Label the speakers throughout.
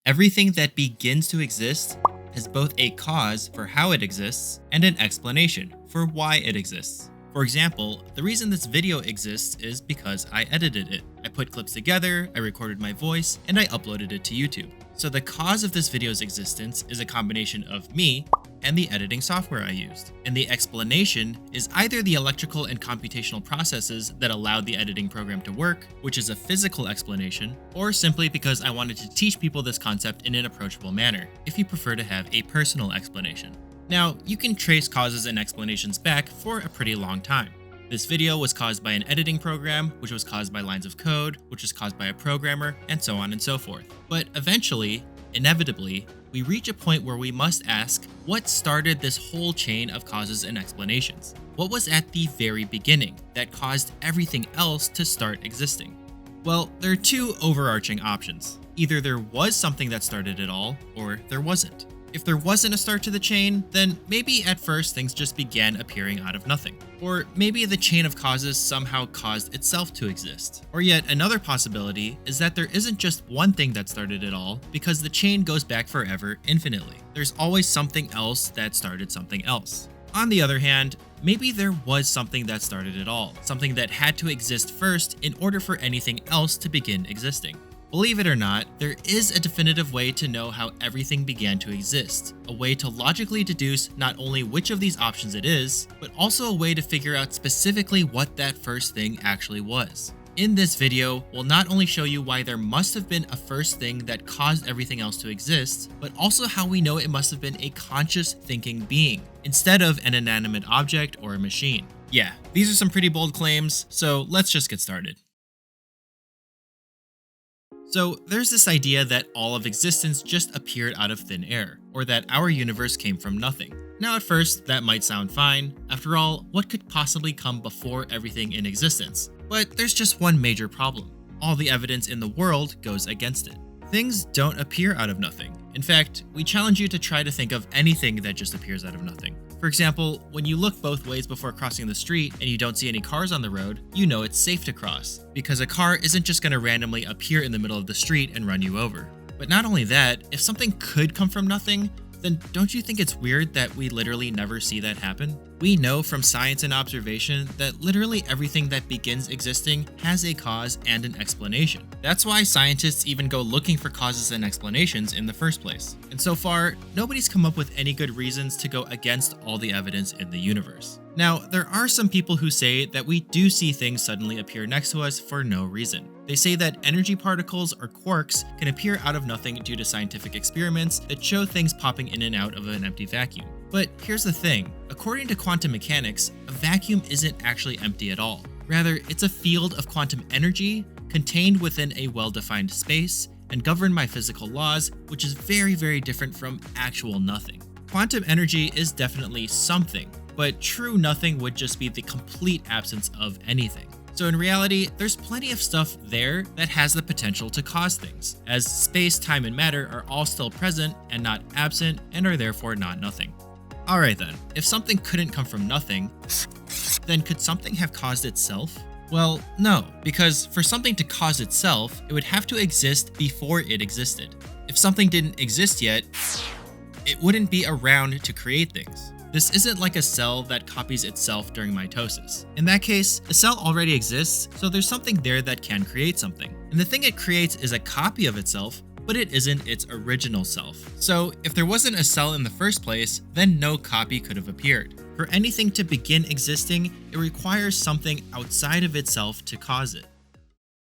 Speaker 1: Everything that begins to exist has both a cause for how it exists and an explanation for why it exists. For example, the reason this video exists is because I edited it. I put clips together, I recorded my voice, and I uploaded it to YouTube. So the cause of this video's existence is a combination of me and the editing software I used. And the explanation is either the electrical and computational processes that allowed the editing program to work, which is a physical explanation, or simply because I wanted to teach people this concept in an approachable manner, if you prefer to have a personal explanation. Now, you can trace causes and explanations back for a pretty long time. This video was caused by an editing program, which was caused by lines of code, which was caused by a programmer, and so on and so forth. But eventually, inevitably, we reach a point where we must ask, what started this whole chain of causes and explanations? What was at the very beginning that caused everything else to start existing? Well, there are two overarching options. Either there was something that started it all, or there wasn't. If there wasn't a start to the chain, then maybe at first things just began appearing out of nothing. Or maybe the chain of causes somehow caused itself to exist. Or yet another possibility is that there isn't just one thing that started it all, because the chain goes back forever infinitely. There's always something else that started something else. On the other hand, maybe there was something that started it all, something that had to exist first in order for anything else to begin existing. Believe it or not, there is a definitive way to know how everything began to exist, a way to logically deduce not only which of these options it is, but also a way to figure out specifically what that first thing actually was. In this video, we'll not only show you why there must have been a first thing that caused everything else to exist, but also how we know it must have been a conscious thinking being, instead of an inanimate object or a machine. Yeah, these are some pretty bold claims, so let's just get started. So there's this idea that all of existence just appeared out of thin air, or that our universe came from nothing. Now at first, that might sound fine. After all, what could possibly come before everything in existence? But there's just one major problem. All the evidence in the world goes against it. Things don't appear out of nothing. In fact, we challenge you to try to think of anything that just appears out of nothing. For example, when you look both ways before crossing the street and you don't see any cars on the road, you know it's safe to cross, because a car isn't just going to randomly appear in the middle of the street and run you over. But not only that, if something could come from nothing, then don't you think it's weird that we literally never see that happen? We know from science and observation that literally everything that begins existing has a cause and an explanation. That's why scientists even go looking for causes and explanations in the first place. And so far, nobody's come up with any good reasons to go against all the evidence in the universe. Now, there are some people who say that we do see things suddenly appear next to us for no reason. They say that energy particles or quarks can appear out of nothing due to scientific experiments that show things popping in and out of an empty vacuum. But here's the thing, according to quantum mechanics, a vacuum isn't actually empty at all. Rather, it's a field of quantum energy contained within a well-defined space and governed by physical laws, which is very, very different from actual nothing. Quantum energy is definitely something, but true nothing would just be the complete absence of anything. So in reality, there's plenty of stuff there that has the potential to cause things, as space, time, and matter are all still present and not absent and are therefore not nothing. Alright then, if something couldn't come from nothing, then could something have caused itself? Well, no, because for something to cause itself, it would have to exist before it existed. If something didn't exist yet, it wouldn't be around to create things. This isn't like a cell that copies itself during mitosis. In that case, the cell already exists, so there's something there that can create something. And the thing it creates is a copy of itself, but it isn't its original self. So if there wasn't a cell in the first place, then no copy could have appeared. For anything to begin existing, it requires something outside of itself to cause it.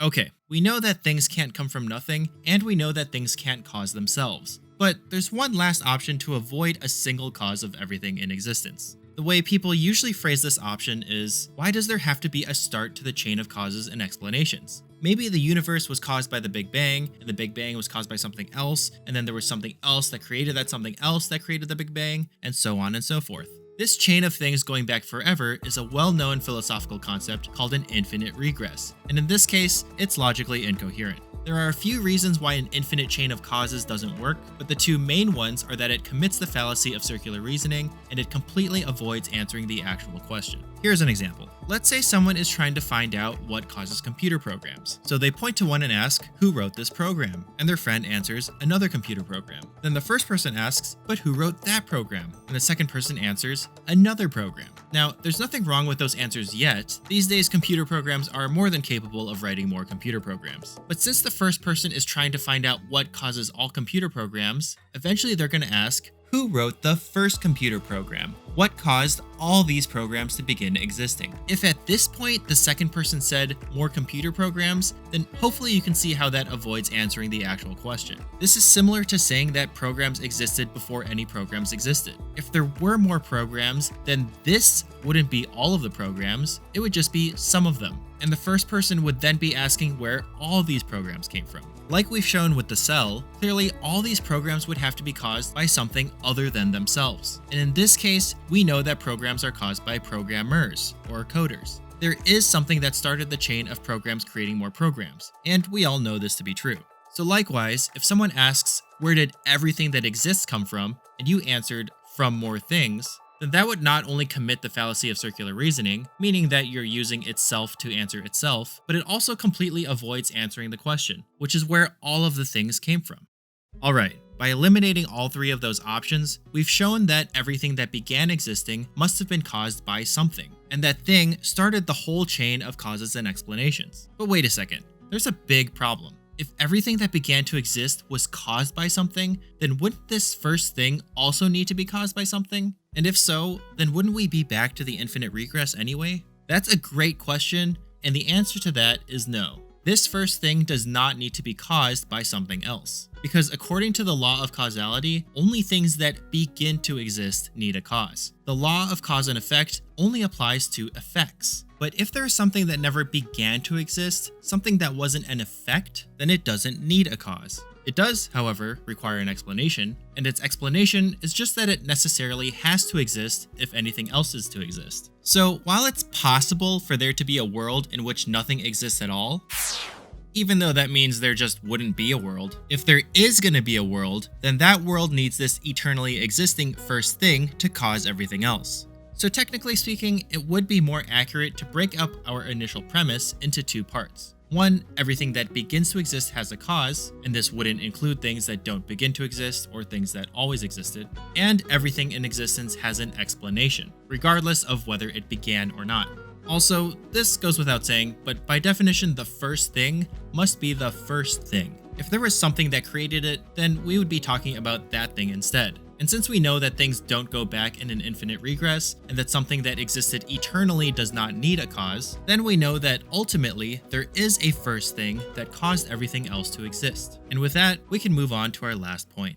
Speaker 1: Okay, we know that things can't come from nothing, and we know that things can't cause themselves. But there's one last option to avoid a single cause of everything in existence. The way people usually phrase this option is, why does there have to be a start to the chain of causes and explanations? Maybe the universe was caused by the Big Bang, and the Big Bang was caused by something else, and then there was something else that created that something else that created the Big Bang, and so on and so forth. This chain of things going back forever is a well-known philosophical concept called an infinite regress, and in this case, it's logically incoherent. There are a few reasons why an infinite chain of causes doesn't work, but the two main ones are that it commits the fallacy of circular reasoning, and it completely avoids answering the actual question. Here's an example. Let's say someone is trying to find out what causes computer programs. So they point to one and ask, who wrote this program? And their friend answers, another computer program. Then the first person asks, but who wrote that program? And the second person answers, another program. Now, there's nothing wrong with those answers yet. These days, computer programs are more than capable of writing more computer programs. But since the first person is trying to find out what causes all computer programs, eventually they're going to ask, who wrote the first computer program? What caused all these programs to begin existing? If at this point the second person said more computer programs, then hopefully you can see how that avoids answering the actual question. This is similar to saying that programs existed before any programs existed. If there were more programs, then this wouldn't be all of the programs, it would just be some of them. And the first person would then be asking where all these programs came from. Like we've shown with the cell, clearly all these programs would have to be caused by something other than themselves. And in this case, we know that programs are caused by programmers or coders. There is something that started the chain of programs creating more programs, and we all know this to be true. So likewise, if someone asks, where did everything that exists come from? And you answered, from more things, then that would not only commit the fallacy of circular reasoning, meaning that you're using itself to answer itself, but it also completely avoids answering the question, which is where all of the things came from. Alright, by eliminating all three of those options, we've shown that everything that began existing must have been caused by something, and that thing started the whole chain of causes and explanations. But wait a second, there's a big problem. If everything that began to exist was caused by something, then wouldn't this first thing also need to be caused by something? And if so, then wouldn't we be back to the infinite regress anyway? That's a great question, and the answer to that is no. This first thing does not need to be caused by something else. Because according to the law of causality, only things that begin to exist need a cause. The law of cause and effect only applies to effects. But if there is something that never began to exist, something that wasn't an effect, then it doesn't need a cause. It does, however, require an explanation, and its explanation is just that it necessarily has to exist if anything else is to exist. So while it's possible for there to be a world in which nothing exists at all, even though that means there just wouldn't be a world, if there is going to be a world, then that world needs this eternally existing first thing to cause everything else. So technically speaking, it would be more accurate to break up our initial premise into two parts. One, everything that begins to exist has a cause, and this wouldn't include things that don't begin to exist or things that always existed. And everything in existence has an explanation, regardless of whether it began or not. Also, this goes without saying, but by definition, the first thing must be the first thing. If there was something that created it, then we would be talking about that thing instead. And since we know that things don't go back in an infinite regress, and that something that existed eternally does not need a cause, then we know that ultimately there is a first thing that caused everything else to exist. And with that, we can move on to our last point.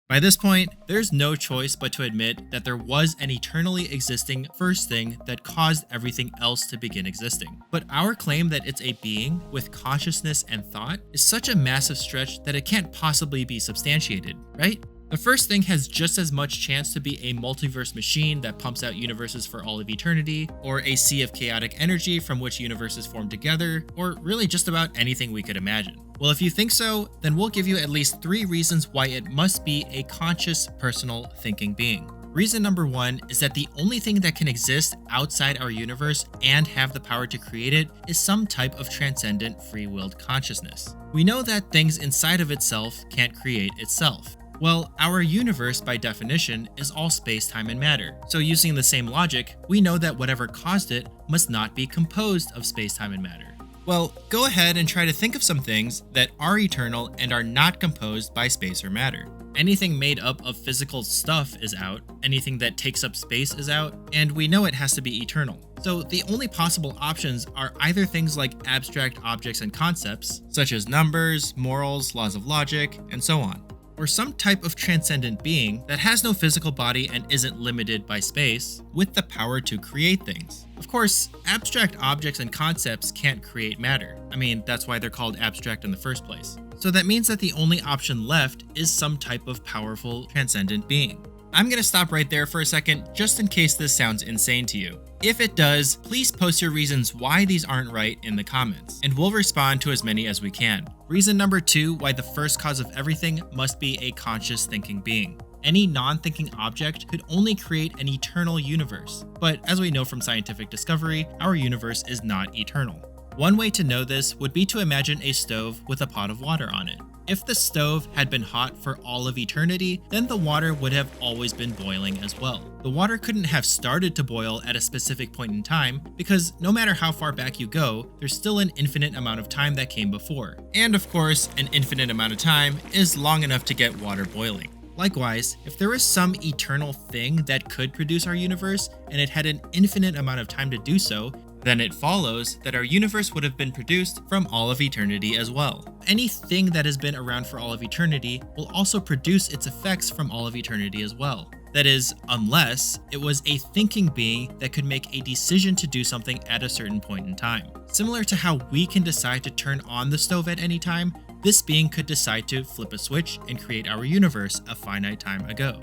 Speaker 1: By this point, there's no choice but to admit that there was an eternally existing first thing that caused everything else to begin existing. But our claim that it's a being with consciousness and thought is such a massive stretch that it can't possibly be substantiated, right? The first thing has just as much chance to be a multiverse machine that pumps out universes for all of eternity, or a sea of chaotic energy from which universes form together, or really just about anything we could imagine. Well, if you think so, then we'll give you at least 3 reasons why it must be a conscious, personal, thinking being. Reason number 1 is that the only thing that can exist outside our universe and have the power to create it is some type of transcendent, free-willed consciousness. We know that things inside of itself can't create itself. Well, our universe, by definition, is all space, time, and matter. So using the same logic, we know that whatever caused it must not be composed of space, time, and matter. Well, go ahead and try to think of some things that are eternal and are not composed by space or matter. Anything made up of physical stuff is out, anything that takes up space is out, and we know it has to be eternal. So the only possible options are either things like abstract objects and concepts, such as numbers, morals, laws of logic, and so on, or some type of transcendent being that has no physical body and isn't limited by space, with the power to create things. Of course, abstract objects and concepts can't create matter. I mean, that's why they're called abstract in the first place. So that means that the only option left is some type of powerful, transcendent being. I'm gonna stop right there for a second, just in case this sounds insane to you. If it does, please post your reasons why these aren't right in the comments, and we'll respond to as many as we can. Reason number 2 why the first cause of everything must be a conscious thinking being. any non-thinking object could only create an eternal universe. But as we know from scientific discovery, our universe is not eternal. One way to know this would be to imagine a stove with a pot of water on it. If the stove had been hot for all of eternity, then the water would have always been boiling as well. The water couldn't have started to boil at a specific point in time because no matter how far back you go, there's still an infinite amount of time that came before. And of course, an infinite amount of time is long enough to get water boiling. Likewise, if there was some eternal thing that could produce our universe and it had an infinite amount of time to do so, then it follows that our universe would have been produced from all of eternity as well. Anything that has been around for all of eternity will also produce its effects from all of eternity as well. That is, unless it was a thinking being that could make a decision to do something at a certain point in time. Similar to how we can decide to turn on the stove at any time, this being could decide to flip a switch and create our universe a finite time ago.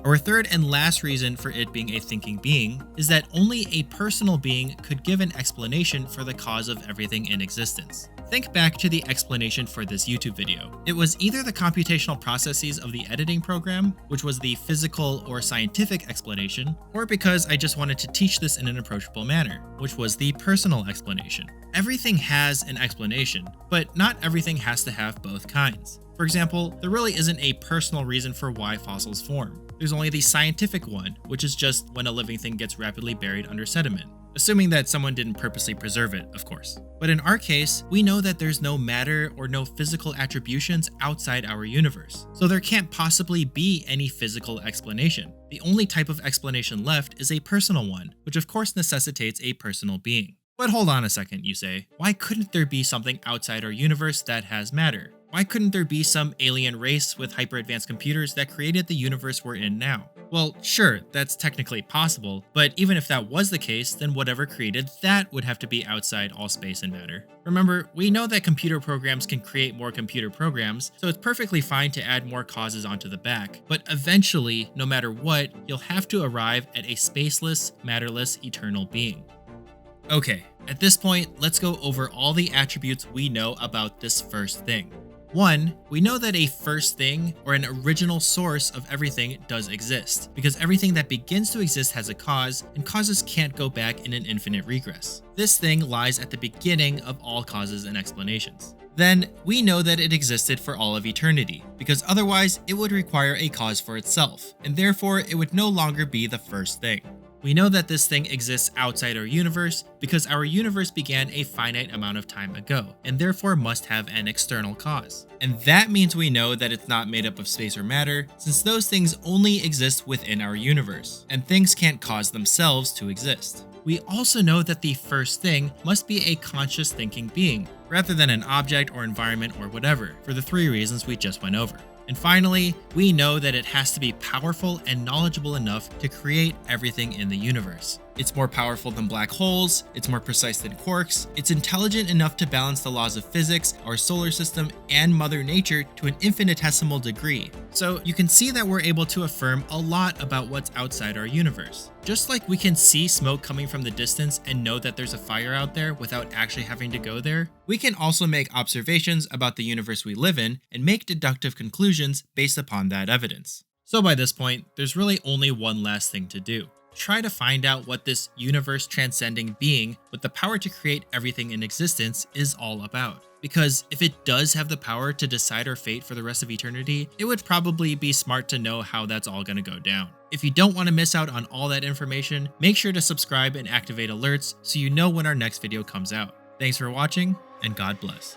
Speaker 1: Our third and last reason for it being a thinking being is that only a personal being could give an explanation for the cause of everything in existence. Think back to the explanation for this YouTube video. It was either the computational processes of the editing program, which was the physical or scientific explanation, or because I just wanted to teach this in an approachable manner, which was the personal explanation. Everything has an explanation, but not everything has to have both kinds. For example, there really isn't a personal reason for why fossils form. There's only the scientific one, which is just when a living thing gets rapidly buried under sediment. Assuming that someone didn't purposely preserve it, of course. But in our case, we know that there's no matter or no physical attributions outside our universe. So there can't possibly be any physical explanation. The only type of explanation left is a personal one, which of course necessitates a personal being. But hold on a second, you say. Why couldn't there be something outside our universe that has matter? Why couldn't there be some alien race with hyper-advanced computers that created the universe we're in now? Well, sure, that's technically possible, but even if that was the case, then whatever created that would have to be outside all space and matter. Remember, we know that computer programs can create more computer programs, so it's perfectly fine to add more causes onto the back, but eventually, no matter what, you'll have to arrive at a spaceless, matterless, eternal being. Okay, at this point, let's go over all the attributes we know about this first thing. 1. We know that a first thing, or an original source of everything, does exist, because everything that begins to exist has a cause, and causes can't go back in an infinite regress. This thing lies at the beginning of all causes and explanations. Then, we know that it existed for all of eternity, because otherwise it would require a cause for itself, and therefore it would no longer be the first thing. We know that this thing exists outside our universe because our universe began a finite amount of time ago, and therefore must have an external cause. And that means we know that it's not made up of space or matter, since those things only exist within our universe, and things can't cause themselves to exist. We also know that the first thing must be a conscious thinking being, rather than an object or environment or whatever, for the 3 reasons we just went over. And finally, we know that it has to be powerful and knowledgeable enough to create everything in the universe. It's more powerful than black holes, it's more precise than quarks, it's intelligent enough to balance the laws of physics, our solar system, and Mother Nature to an infinitesimal degree. So you can see that we're able to affirm a lot about what's outside our universe. Just like we can see smoke coming from the distance and know that there's a fire out there without actually having to go there, we can also make observations about the universe we live in and make deductive conclusions based upon that evidence. So by this point, there's really only one last thing to do. Try to find out what this universe-transcending being with the power to create everything in existence is all about. Because if it does have the power to decide our fate for the rest of eternity, it would probably be smart to know how that's all going to go down. If you don't want to miss out on all that information, make sure to subscribe and activate alerts so you know when our next video comes out. Thanks for watching, and God bless.